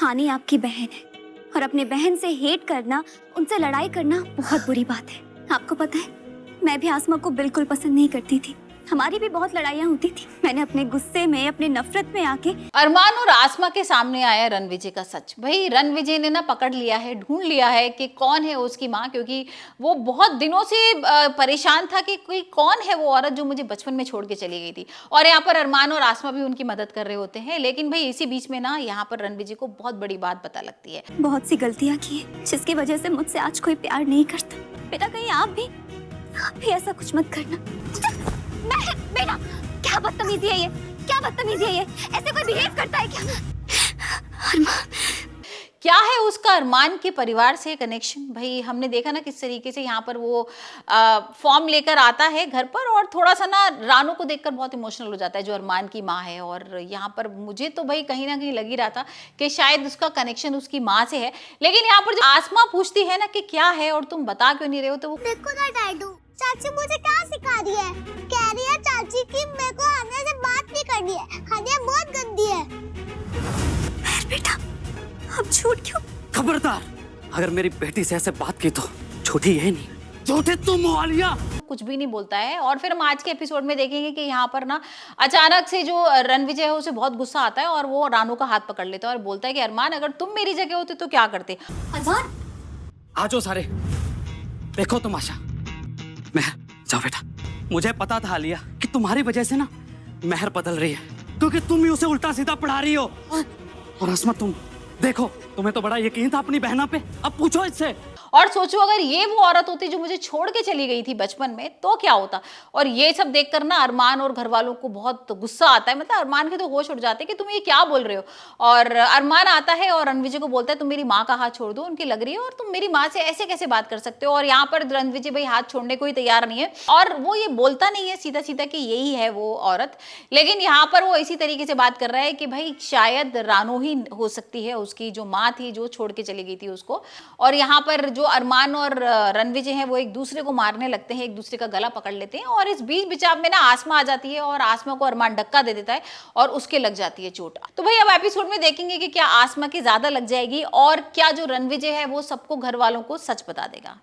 हानि आपकी बहन है और अपने बहन से हेट करना, उनसे लड़ाई करना बहुत बुरी बात है। आपको पता है, मैं भी आसमा को बिल्कुल पसंद नहीं करती थी। हमारी भी बहुत लड़ाइयाँ होती थी। मैंने अपने गुस्से में, अपनी नफरत में आके अरमान और आसमा के सामने आया रणविजय का सच। भाई रणविजय ने ना पकड़ लिया है, ढूंढ लिया है कि कौन है उसकी माँ, क्योंकि वो बहुत दिनों से परेशान था कि कोई कौन है वो औरत जो मुझे बचपन में छोड़ के चली गई थी। और यहाँ पर अरमान और आसमा भी उनकी मदद कर रहे होते हैं। लेकिन भाई इसी बीच में ना यहाँ पर रणविजय को बहुत बड़ी बात पता लगती है। बहुत सी गलतियाँ की है जिसकी वजह से मुझसे आज कोई प्यार नहीं करता। बेटा कहीं आप भी ऐसा कुछ मत करना। बेटा क्या बदतमीजी है ये, क्या बदतमीजी है ये, ऐसे कोई बिहेव करता है क्या? अरमान क्या है उसका अरमान के परिवार से कनेक्शन? भाई हमने देखा ना किस तरीके से यहाँ पर वो फॉर्म लेकर आता है घर पर, और थोड़ा सा ना रानू को देखकर बहुत इमोशनल हो जाता है जो अरमान की माँ है। और यहाँ पर मुझे तो भाई कहीं ना कहीं लग ही रहा था कि शायद उसका कनेक्शन उसकी माँ से है। लेकिन यहाँ पर जब आसमा पूछती है ना कि क्या है और तुम बता क्यों नहीं रहे हो, तो वो देखो ना डाडू, चाची मुझे क्या सिखा रही है? कह रही है चाची कि मेरे को हानिया से बात नहीं करनी है, हानिया बहुत गंदी है। बेटा अब झूठ क्यों? खबरदार, अगर मेरी बेटी से ऐसे बात की तो झूठी ये नहीं, झूठे तुम हो आलिया। कुछ भी नहीं बोलता है। और फिर हम आज के एपिसोड में देखेंगे कि यहाँ पर ना अचानक से जो रणविजय है उसे बहुत गुस्सा आता है और वो रानू का हाथ पकड़ लेता है और बोलता है कि अरमान अगर तुम मेरी जगह होते तो क्या करते। अरमान आ जाओ सारे, देखो तमाशा। महर जाओ बेटा, मुझे पता था आलिया कि तुम्हारी वजह से ना महर बदल रही है, क्योंकि तुम ही उसे उल्टा सीधा पढ़ा रही हो। और आसमा तुम देखो, तुम्हें तो बड़ा यकीन था अपनी बहना पे, अब पूछो इससे। और सोचो अगर ये वो औरत होती जो मुझे छोड़ के चली गई थी बचपन में तो क्या होता। और ये सब देखकर ना अरमान और घर वालों को बहुत गुस्सा आता है। मतलब अरमान के तो होश उड़ जाते हैं कि तुम ये क्या बोल रहे हो। और अरमान आता है और रणविजय को बोलता है तुम मेरी माँ का हाथ छोड़ दो, उनकी लग रही है और तुम मेरी माँ से ऐसे कैसे बात कर सकते हो। और यहाँ पर रणविजय भाई हाथ छोड़ने को ही तैयार नहीं है और वो ये बोलता नहीं है सीधा सीधा कि यही है वो औरत। लेकिन यहाँ पर वो इसी तरीके से बात कर रहा है कि भाई शायद रानू ही हो सकती है उसकी जो माँ थी जो छोड़ के चली गई थी उसको। और यहाँ पर जो अरमान और रणविजय हैं वो एक दूसरे को मारने लगते हैं, एक दूसरे का गला पकड़ लेते हैं। और इस बीच बिचाव में ना आसमा आ जाती है और आसमा को अरमान धक्का दे देता है और उसके लग जाती है चोट। तो भाई अब एपिसोड में देखेंगे कि क्या आसमा की ज्यादा लग जाएगी और क्या जो रणविजय है वो सबको घर वालों को सच बता देगा।